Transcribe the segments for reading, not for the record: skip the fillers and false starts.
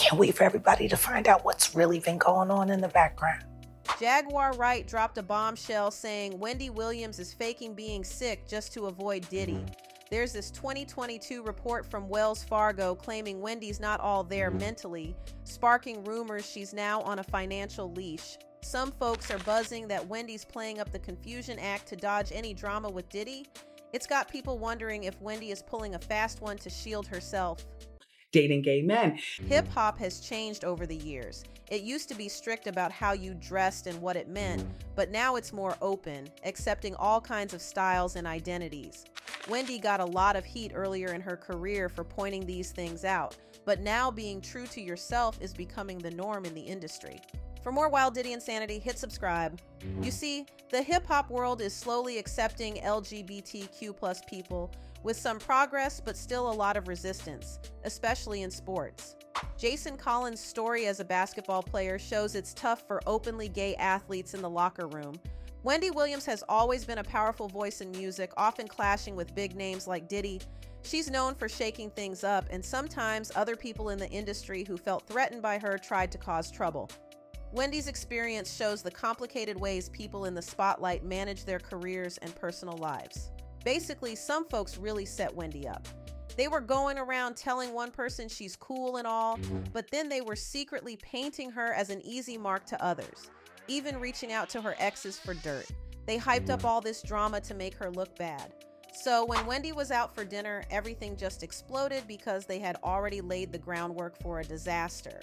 can't wait for everybody to find out what's really been going on in the background. Jaguar Wright dropped a bombshell saying Wendy Williams is faking being sick just to avoid Diddy. There's this 2022 report from Wells Fargo claiming Wendy's not all there mentally, sparking rumors she's now on a financial leash. Some folks are buzzing that Wendy's playing up the confusion act to dodge any drama with Diddy. It's got people wondering if Wendy is pulling a fast one to shield herself. Dating gay men. Hip-hop has changed over the years. It used to be strict about how you dressed and what it meant, but now it's more open, accepting all kinds of styles and identities. Wendy got a lot of heat earlier in her career for pointing these things out, but now being true to yourself is becoming the norm in the industry. For more Wild Diddy insanity, hit subscribe. You see, the hip-hop world is slowly accepting LGBTQ+ people, with some progress but still a lot of resistance, especially in sports. Jason Collins' story as a basketball player shows it's tough for openly gay athletes in the locker room. Wendy Williams has always been a powerful voice in music, often clashing with big names like Diddy. She's known for shaking things up, and sometimes other people in the industry who felt threatened by her tried to cause trouble. Wendy's experience shows the complicated ways people in the spotlight manage their careers and personal lives. Basically, some folks really set Wendy up. They were going around telling one person she's cool and all, but then they were secretly painting her as an easy mark to others, even reaching out to her exes for dirt. They hyped up all this drama to make her look bad. So when Wendy was out for dinner, everything just exploded because they had already laid the groundwork for a disaster.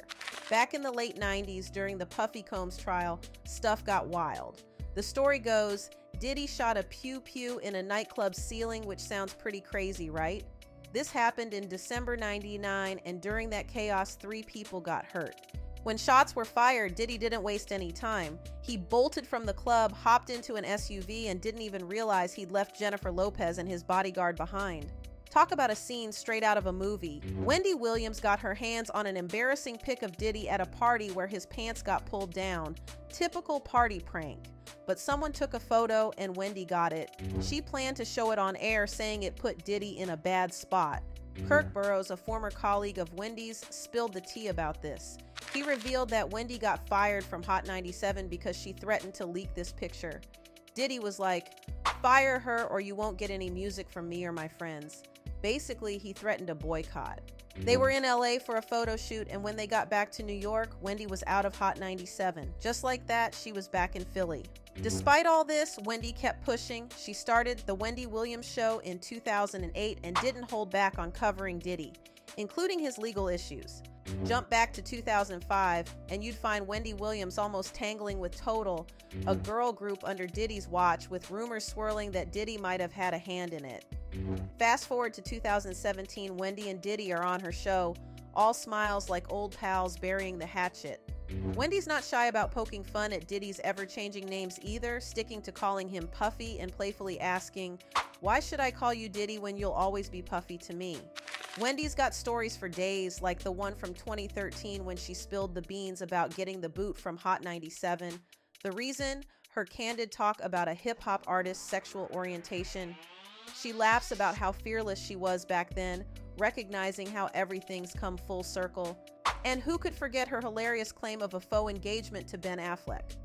Back in the late 90s, during the Puffy Combs trial, stuff got wild. The story goes, Diddy shot a pew-pew in a nightclub ceiling, which sounds pretty crazy, right? This happened in December '99, and during that chaos, 3 people got hurt. When shots were fired, Diddy didn't waste any time. He bolted from the club, hopped into an SUV, and didn't even realize he'd left Jennifer Lopez and his bodyguard behind. Talk about a scene straight out of a movie. Wendy Williams got her hands on an embarrassing pic of Diddy at a party where his pants got pulled down. Typical party prank. But someone took a photo and Wendy got it. She planned to show it on air, saying it put Diddy in a bad spot. Kirk Burrows, a former colleague of Wendy's, spilled the tea about this. He revealed that Wendy got fired from Hot 97 because she threatened to leak this picture. Diddy was like, "Fire her or you won't get any music from me or my friends." Basically, he threatened a boycott. They were in LA for a photo shoot, and when they got back to New York, Wendy was out of Hot 97. Just like that, she was back in Philly. Despite all this, Wendy kept pushing. She started The Wendy Williams Show in 2008 and didn't hold back on covering Diddy, including his legal issues. Jump back to 2005, and you'd find Wendy Williams almost tangling with Total, a girl group under Diddy's watch, with rumors swirling that Diddy might have had a hand in it. Fast forward to 2017, Wendy and Diddy are on her show, all smiles like old pals burying the hatchet. Wendy's not shy about poking fun at Diddy's ever-changing names either, sticking to calling him Puffy and playfully asking, "Why should I call you Diddy when you'll always be Puffy to me?" Wendy's got stories for days, like the one from 2013 when she spilled the beans about getting the boot from Hot 97. The reason? Her candid talk about a hip-hop artist's sexual orientation. She laughs about how fearless she was back then, recognizing how everything's come full circle. And who could forget her hilarious claim of a faux engagement to Ben Affleck?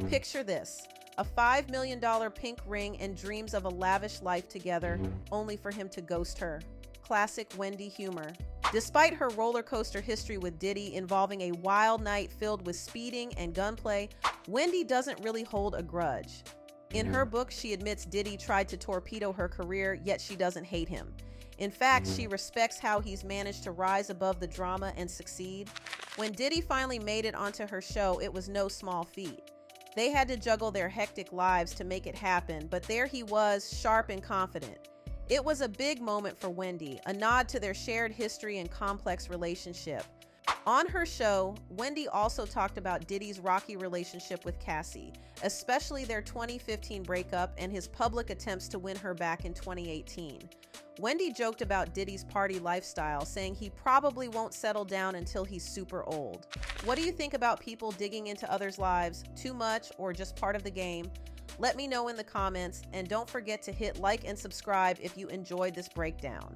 Picture this, a $5 million pink ring and dreams of a lavish life together, only for him to ghost her. Classic Wendy humor. Despite her roller coaster history with Diddy involving a wild night filled with speeding and gunplay, Wendy doesn't really hold a grudge. In her book, she admits Diddy tried to torpedo her career, yet she doesn't hate him. In fact, she respects how he's managed to rise above the drama and succeed. When Diddy finally made it onto her show, it was no small feat. They had to juggle their hectic lives to make it happen, but there he was, sharp and confident. It was a big moment for Wendy, a nod to their shared history and complex relationship. On her show, Wendy also talked about Diddy's rocky relationship with Cassie, especially their 2015 breakup and his public attempts to win her back in 2018. Wendy joked about Diddy's party lifestyle, saying he probably won't settle down until he's super old. What do you think about people digging into others' lives? Too much or just part of the game? Let me know in the comments, and don't forget to hit like and subscribe if you enjoyed this breakdown.